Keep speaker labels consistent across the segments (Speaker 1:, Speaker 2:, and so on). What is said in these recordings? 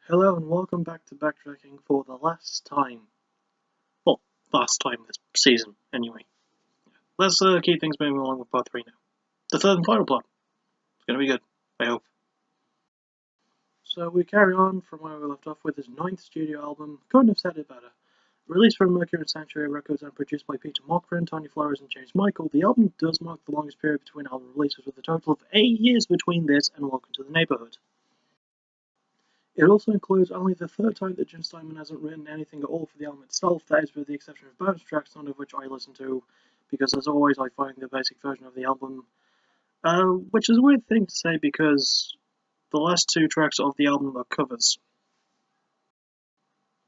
Speaker 1: Hello and welcome back to Backtracking for the last time. Well, last time this season, anyway. Let's keep things moving along with part 3 now. The third and final plot. It's going to be good, I hope. So we carry on from where we left off with his 9th studio album, Couldn't Have Said It Better. Released from Mercury and Sanctuary Records and produced by Peter Mockfrin, Tony Flores and James Michael, the album does mark the longest period between album releases, with a total of 8 years between this and Welcome to the Neighborhood. It also includes only the third time that Jim Steinman hasn't written anything at all for the album itself, that is with the exception of bonus tracks, none of which I listen to, because as always I find the basic version of the album, which is a weird thing to say because the last 2 tracks of the album are covers.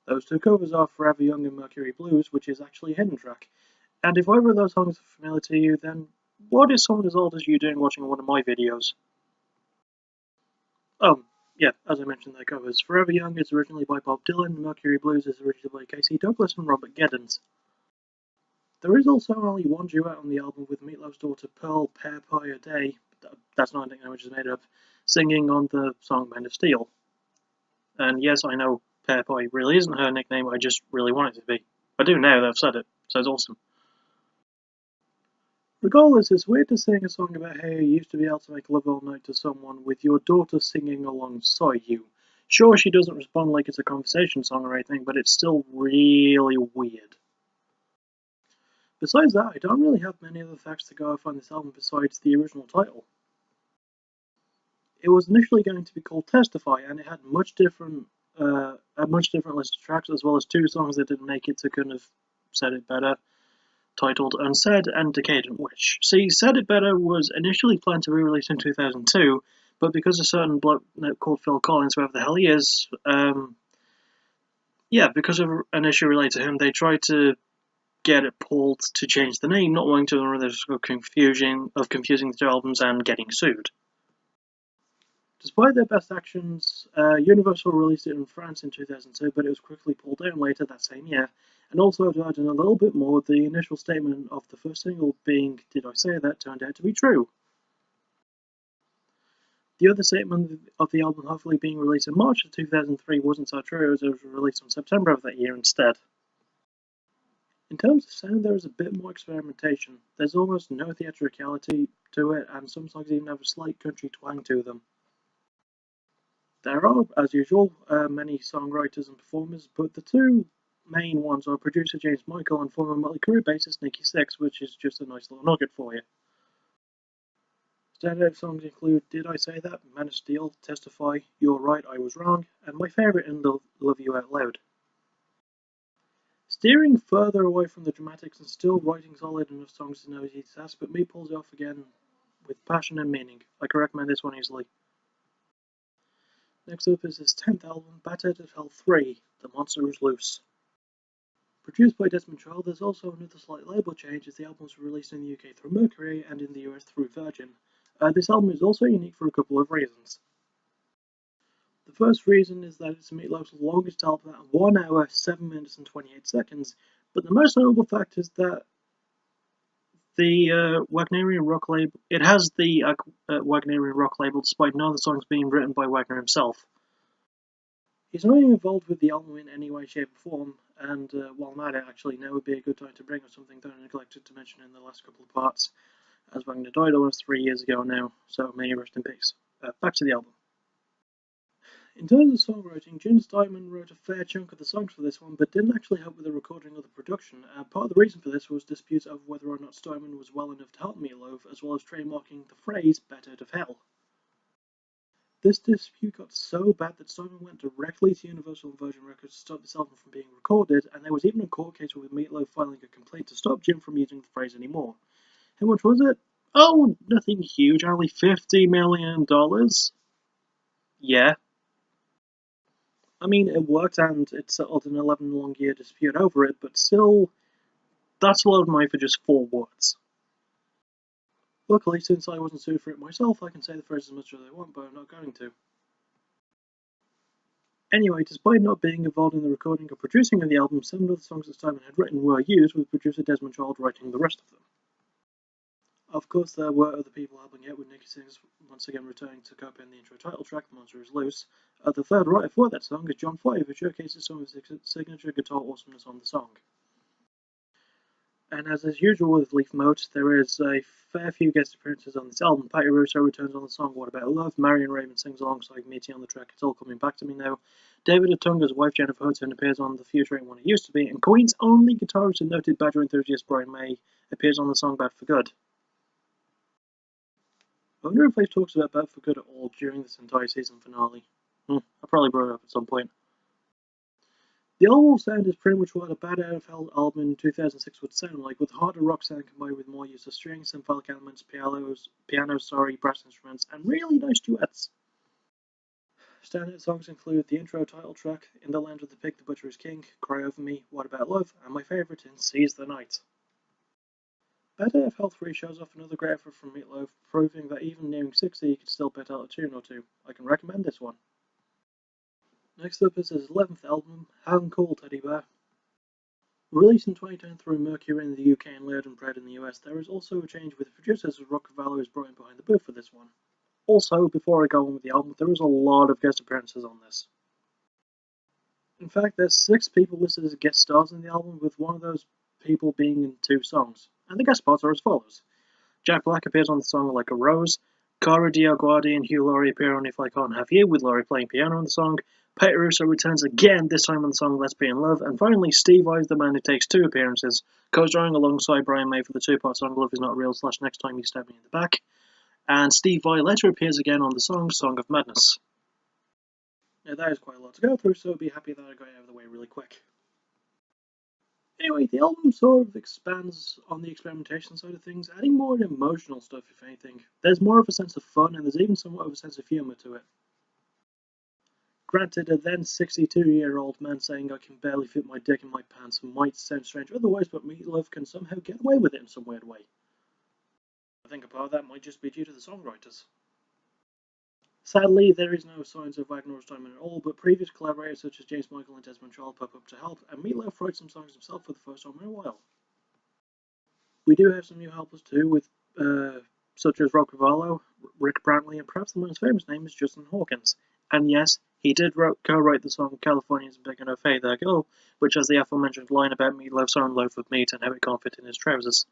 Speaker 1: Those 2 covers are Forever Young and Mercury Blues, which is actually a hidden track, and if either of those songs are familiar to you, then what is someone as old as you doing watching one of my videos? Oh, yeah, as I mentioned, their covers. Forever Young is originally by Bob Dylan, Mercury Blues is originally by Casey Douglas and Robert Geddens. There is also only one duet on the album with Meatloaf's daughter Pearl Pear Pie a Day, that's not a nickname which is made up, singing on the song Man of Steel. And yes, I know Pear Pie really isn't her nickname, I just really want it to be. I do now that I've said it, so it's awesome. Regardless, it's weird to sing a song about how you used to be able to make love all night to someone with your daughter singing alongside you. Sure, she doesn't respond like it's a conversation song or anything, but it's still really weird. Besides that, I don't really have many other facts to go off on this album besides the original title. It was initially going to be called Testify, and it had a much different list of tracks, as well as 2 songs that didn't make it to Couldn't Have Said It Better, titled Unsaid and Decadent Witch. See, Said It Better was initially planned to be released in 2002, but because a certain bloke called Phil Collins, whoever the hell he is, because of an issue related to him, they tried to get it pulled to change the name, not wanting to run the risk of confusing the 2 albums and getting sued. Despite their best actions, Universal released it in France in 2002, but it was quickly pulled down later that same year. And also, to add in a little bit more, the initial statement of the first single being "Did I Say That?" turned out to be true. The other statement of the album hopefully being released in March of 2003 wasn't so true, as it was released in September of that year instead. In terms of sound, there is a bit more experimentation. There's almost no theatricality to it, and some songs even have a slight country twang to them. There are, as usual, many songwriters and performers, but the 2 main ones are producer James Michael and former Mötley Crüe bassist Nikki Sixx, which is just a nice little nugget for you. Standout songs include Did I Say That?, Man of Steel, Testify, You're Right, I Was Wrong, and my favourite in Love You Out Loud. Steering further away from the dramatics and still writing solid enough songs to know easy task, but me pulls it off again with passion and meaning. I can recommend this one easily. Next up is his 10th album, Bat Out of Hell 3, The Monster Is Loose. Produced by Desmond Child, there's also another slight label change, as the album was released in the UK through Mercury and in the US through Virgin. This album is also unique for a couple of reasons. The first reason is that it's Meatloaf's longest album at 1 hour, 7 minutes and 28 seconds, but the most notable fact is that the Wagnerian rock label, it has the Wagnerian rock label despite none of the songs being written by Wagner himself. He's not even involved with the album in any way, shape or form, and while I'm at it, actually, now would be a good time to bring up something that I neglected to mention in the last couple of parts, as Wagner died almost 3 years ago now, so may he rest in peace. Back to the album. In terms of songwriting, Jim Steinman wrote a fair chunk of the songs for this one, but didn't actually help with the recording or the production. Part of the reason for this was disputes over whether or not Steinman was well enough to help Meatloaf, as well as trademarking the phrase "Bat Out of Hell." This dispute got so bad that Steinman went directly to Universal and Virgin Records to stop this album from being recorded, and there was even a court case with Meatloaf filing a complaint to stop Jim from using the phrase anymore. How much was it? Oh, nothing huge, only $50 million. Yeah. I mean, it worked and it settled an 11-long-year dispute over it, but still, that's a lot of money for just 4 words. Luckily, since I wasn't sued for it myself, I can say the phrase as much as I want, but I'm not going to. Anyway, despite not being involved in the recording or producing of the album, some of the songs that Steinman had written were used, with producer Desmond Child writing the rest of them. Of course, there were other people helping out, with Nicky Sings once again returning to co-pen the intro title track, The Monster Is Loose. The third writer for that song is John Foy, who showcases some of his signature guitar awesomeness on the song. And as is usual with Leaf Mode, there is a fair few guest appearances on this album. Patty Russo returns on the song What About Love, Marion Raymond sings alongside Meaty on the track It's All Coming Back to Me Now, David Otunga's wife Jennifer Hudson appears on The Future Ain't What It Used to Be, and Queen's only guitarist and noted Badger enthusiast Brian May appears on the song Bad for Good. I wonder if Leif talks about Bad for Good at all during this entire season finale. I probably brought it up at some point. The overall sound is pretty much what a Bad Out of Hell album in 2006 would sound like, with harder rock sound combined with more use of strings, symphonic elements, pianos, brass instruments, and really nice duets. Standout songs include the intro title track, In the Land of the Pig, the Butcher is King, Cry Over Me, What About Love, and my favourite in Seize the Night. Bad Out of Hell 3 shows off another great effort from Meat Loaf, proving that even nearing 60 he could still put out a tune or two. I can recommend this one. Next up is his 11th album, How Cool Teddy Bear. Released in 2010 through Mercury in the UK and Laird and Pred in the US, there is also a change with the producers as Rock Cavallo is brought in behind the booth for this one. Also, before I go on with the album, there is a lot of guest appearances on this. In fact, there's 6 people listed as guest stars in the album, with one of those people being in 2 songs, and the guest spots are as follows. Jack Black appears on the song Like a Rose, Cara Diaguardi and Hugh Laurie appear on If I Can't Have You, with Laurie playing piano on the song, Pete Russo returns again, this time on the song Let's Be in Love, and finally Steve Vai, the man who takes 2 appearances, co-starring alongside Brian May for the 2-part song Love Is Not Real / Next Time You Stab Me in the Back, and Steve Vai later appears again on the song Song of Madness. Now that is quite a lot to go through, so I'll be happy that I got it out of the way really quick. Anyway, the album sort of expands on the experimentation side of things, adding more emotional stuff if anything. There's more of a sense of fun, and there's even somewhat of a sense of humour to it. Granted, a then 62-year-old man saying I can barely fit my dick in my pants might sound strange otherwise, but Meat Loaf can somehow get away with it in some weird way. I think a part of that might just be due to the songwriters. Sadly, there is no signs of Wagner's retirement at all, but previous collaborators such as James Michael and Desmond Child pop up to help, and Meat Loaf writes some songs himself for the first time in a while. We do have some new helpers too, with such as Rob Cavallo, Rick Brantley, and perhaps the most famous name is Justin Hawkins. And yes, he did co-write the song Californians Big Enough Hey There Girl, which has the aforementioned line about Meat Loaf's own loaf of meat and how it can't fit in his trousers.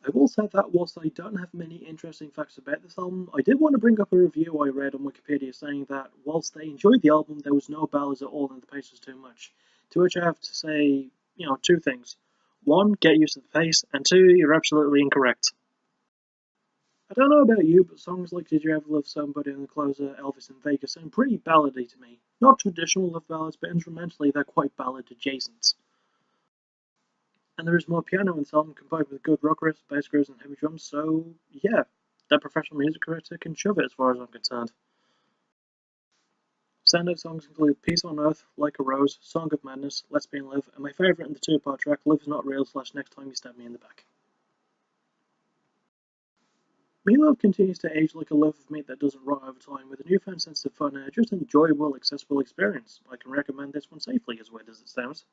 Speaker 1: I will say that whilst I don't have many interesting facts about this album, I did want to bring up a review I read on Wikipedia saying that whilst they enjoyed the album, there was no ballads at all and the pace was too much. To which I have to say, 2 things. 1, get used to the pace, and 2, you're absolutely incorrect. I don't know about you, but songs like Did You Ever Love Somebody and the closer Elvis in Vegas sound pretty ballady to me. Not traditional love ballads, but instrumentally they're quite ballad adjacent. And there is more piano in this album combined with good rock riffs, bass grooves, and heavy drums, so yeah, that professional music director can shove it as far as I'm concerned. Standout songs include Peace on Earth, Like a Rose, Song of Madness, Let's Be in Love, and my favourite in the 2-part track, Love Is Not Real / Next Time You Stab Me in the Back. Meat Loaf continues to age like a loaf of meat that doesn't rot over time, with a newfound sense of fun and just enjoyable, accessible experience. I can recommend this one safely, as weird as it sounds.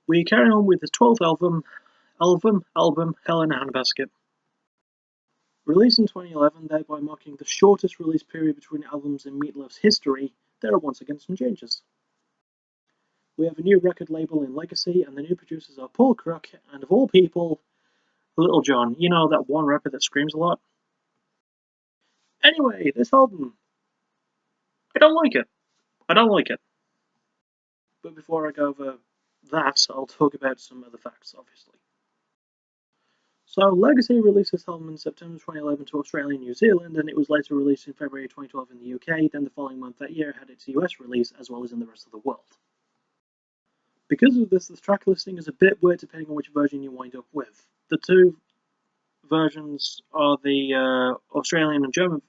Speaker 1: We carry on with his 12th album, Hell in a Handbasket. Released in 2011, thereby marking the shortest release period between albums in Meat Loaf's history, there are once again some changes. We have a new record label in Legacy, and the new producers are Paul Crook and, of all people, Little John. You know, that one rapper that screams a lot? Anyway, this album, I don't like it. But before I go over that, I'll talk about some other facts, obviously. So, Legacy released this album in September 2011 to Australia and New Zealand, and it was later released in February 2012 in the UK, then the following month that year had its US release, as well as in the rest of the world. Because of this, the track listing is a bit weird depending on which version you wind up with. The 2 versions are the Australian and German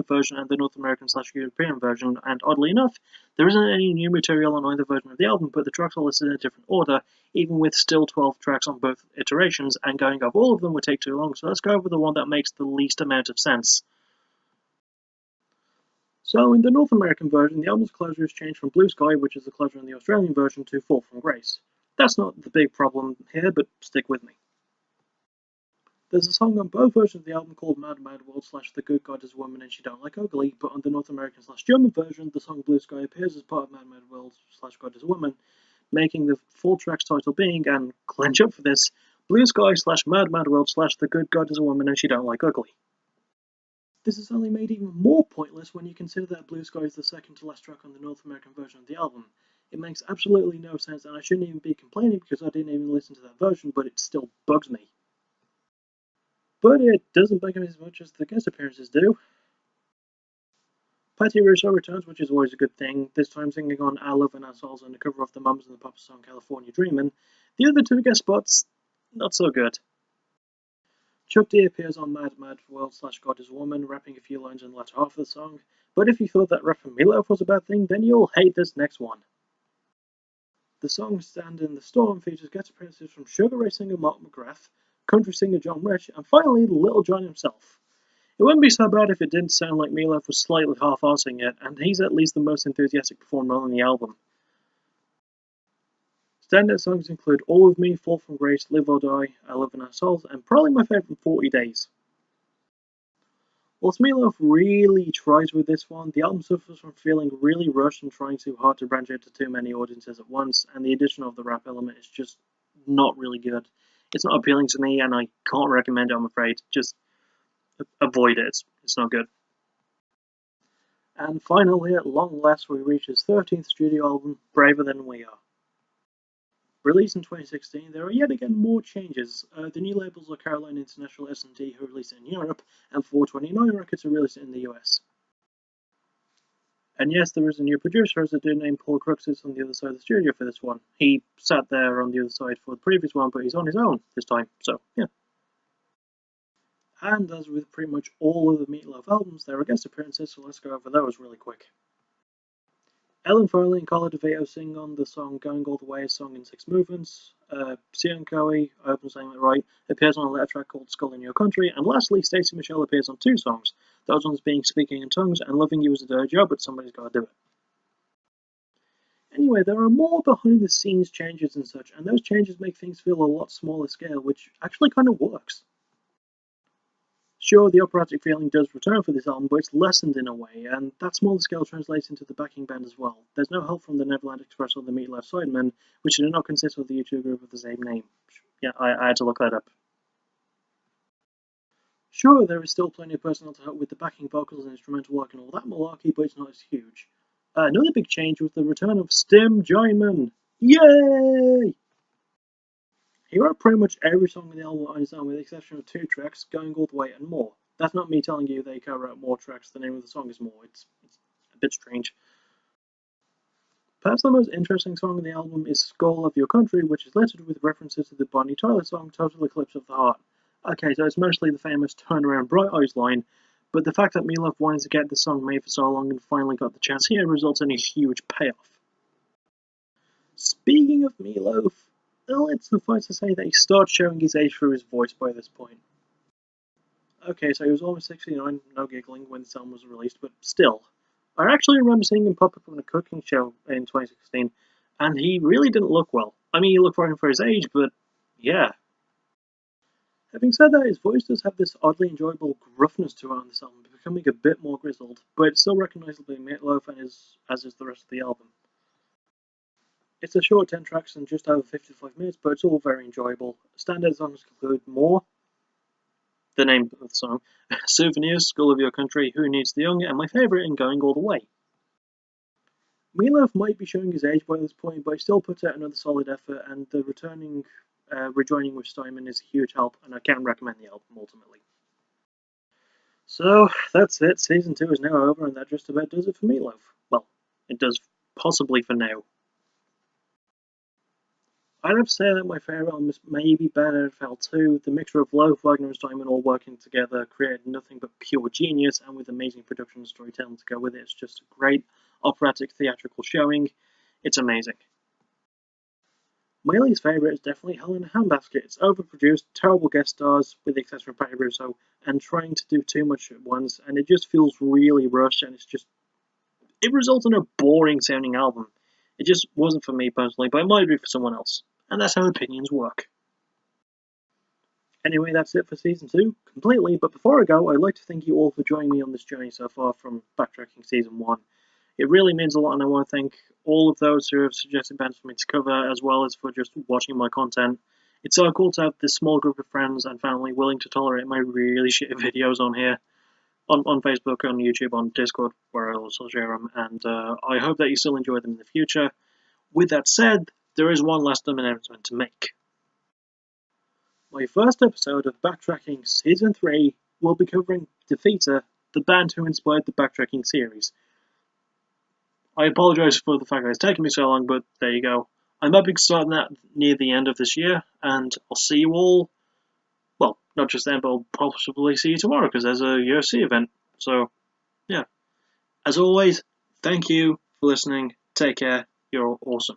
Speaker 1: version and the North American / European version, and oddly enough, there isn't any new material on either version of the album, but the tracks are listed in a different order, even with still 12 tracks on both iterations, and going over all of them would take too long, so let's go over the one that makes the least amount of sense. So, in the North American version, the album's closure is changed from Blue Sky, which is the closure in the Australian version, to Fall from Grace. That's not the big problem here, but stick with me. There's a song on both versions of the album called Mad Mad World / The Good God Is a Woman and She Don't Like Ugly, but on the North American / German version, the song Blue Sky appears as part of Mad Mad World / God Is a Woman, making the full track's title being, and clench up for this, Blue Sky / Mad Mad World / The Good God Is a Woman and She Don't Like Ugly. This is only made even more pointless when you consider that Blue Sky is the second to last track on the North American version of the album. It makes absolutely no sense, and I shouldn't even be complaining because I didn't even listen to that version, but it still bugs me. But it doesn't bug me as much as the guest appearances do. Patti Russo returns, which is always a good thing, this time singing on Our Love and Our Souls on the cover of the Mums and the Papas song California Dreamin'. The other two guest spots, not so good. Chuck D appears on Mad Mad World / God Is a Woman, rapping a few lines in the latter half of the song, but if you thought that rap from Meatloaf was a bad thing, then you'll hate this next one. The song Stand in the Storm features guest appearances from Sugar Ray singer Mark McGrath, country singer John Rich, and finally Little John himself. It wouldn't be so bad if it didn't sound like Meatloaf was slightly half-arsing it, and he's at least the most enthusiastic performer on the album. Standout songs include All of Me, Fall from Grace, Live or Die, Our Love and Our Souls, and probably my favourite 40 Days. Whilst Meatloaf really tries with this one, the album suffers from feeling really rushed and trying too hard to branch out to too many audiences at once, and the addition of the rap element is just not really good. It's not appealing to me, and I can't recommend it, I'm afraid. Just avoid it. It's not good. And finally, at long last, we reach his 13th studio album, Braver Than We Are. Released in 2016, there are yet again more changes. The new labels are Caroline International S&D, who released it in Europe, and 429 Records, who released it in the US. And yes, there is a new producer, as a dude named Paul Cruxis on the other side of the studio for this one. He sat there on the other side for the previous one, but he's on his own this time, so yeah. And as with pretty much all of the Meatloaf albums, there are guest appearances, so let's go over those really quick. Ellen Foley and Carla DeVito sing on the song Going All the Way, a song in 6 movements. Sian Coe, I hope I'm saying that right, appears on a letter track called Skull in Your Country. And lastly, Stacey Michelle appears on 2 songs, those ones being Speaking in Tongues and Loving You Is a Dirty Job, but somebody's gotta do it. Anyway, there are more behind the scenes changes and such, and those changes make things feel a lot smaller scale, which actually kind of works. Sure, the operatic feeling does return for this album, but it's lessened in a way, and that smaller scale translates into the backing band as well. There's no help from the Neverland Express or the Meatloaf Sidemen, which do not consist of the U2 group of the same name. Yeah, I had to look that up. Sure, there is still plenty of personnel to help with the backing vocals and instrumental work and all that malarkey, but it's not as huge. Another big change was the return of Stim Jaiman. Yay! He wrote pretty much every song on the album on his own, with the exception of 2 tracks, Going All the Way and More. That's not me telling you they co-wrote more tracks, the name of the song is More. It's a bit strange. Perhaps the most interesting song on the album is Skull of Your Country, which is littered with references to the Bonnie Tyler song Total Eclipse of the Heart. Okay, so it's mostly the famous Turn Around Bright Eyes line, but the fact that Meatloaf wanted to get the song made for so long and finally got the chance here results in a huge payoff. Speaking of Meatloaf, well, it's suffice to say that he starts showing his age through his voice by this point. Okay, so he was almost 69, no giggling, when this album was released, but still. I actually remember seeing him pop up on a cooking show in 2016, and he really didn't look well. I mean, he looked fine for his age, but yeah. Having said that, his voice does have this oddly enjoyable gruffness to it on this album, becoming a bit more grizzled, but it's still recognisably Meatloaf, and as is the rest of the album. It's a short 10 tracks and just over 55 minutes, but it's all very enjoyable. Standout songs include More, the name of the song, Souvenirs, Skull of Your Country, Who Needs the Young, and my favourite in Going All the Way. Meatloaf might be showing his age by this point, but he still puts out another solid effort, and the rejoining with Steinman is a huge help, and I can recommend the album ultimately. So, that's it. Season 2 is now over, and that just about does it for Meatloaf. Well, it does possibly for now. I'd have to say that my favourite album is maybe Bad Out of Hell 2. The mixture of Loaf, Wagner, and Steinman all working together created nothing but pure genius, and with amazing production and storytelling to go with it, it's just a great operatic theatrical showing. It's amazing. My least favourite is definitely Hell in a Handbasket. It's overproduced, terrible guest stars, with the exception of Patti Russo, and trying to do too much at once, and it just feels really rushed, and it results in a boring sounding album. It just wasn't for me personally, but it might be for someone else. And that's how opinions work. Anyway, that's it for Season 2, completely, but before I go, I'd like to thank you all for joining me on this journey so far from Backtracking Season 1. It really means a lot, and I want to thank all of those who have suggested bands for me to cover, as well as for just watching my content. It's so cool to have this small group of friends and family willing to tolerate my really shitty videos on here, on Facebook, on YouTube, on Discord, where I also share them, and I hope that you still enjoy them in the future. With that said, there is one last announcement to make. My first episode of Backtracking Season 3 will be covering Defeater, the band who inspired the Backtracking series. I apologise for the fact that it's taken me so long, but there you go. I'm hoping to start that near the end of this year, and I'll see you all. Well, not just then, but I'll possibly see you tomorrow because there's a UFC event. So, yeah. As always, thank you for listening. Take care. You're all awesome.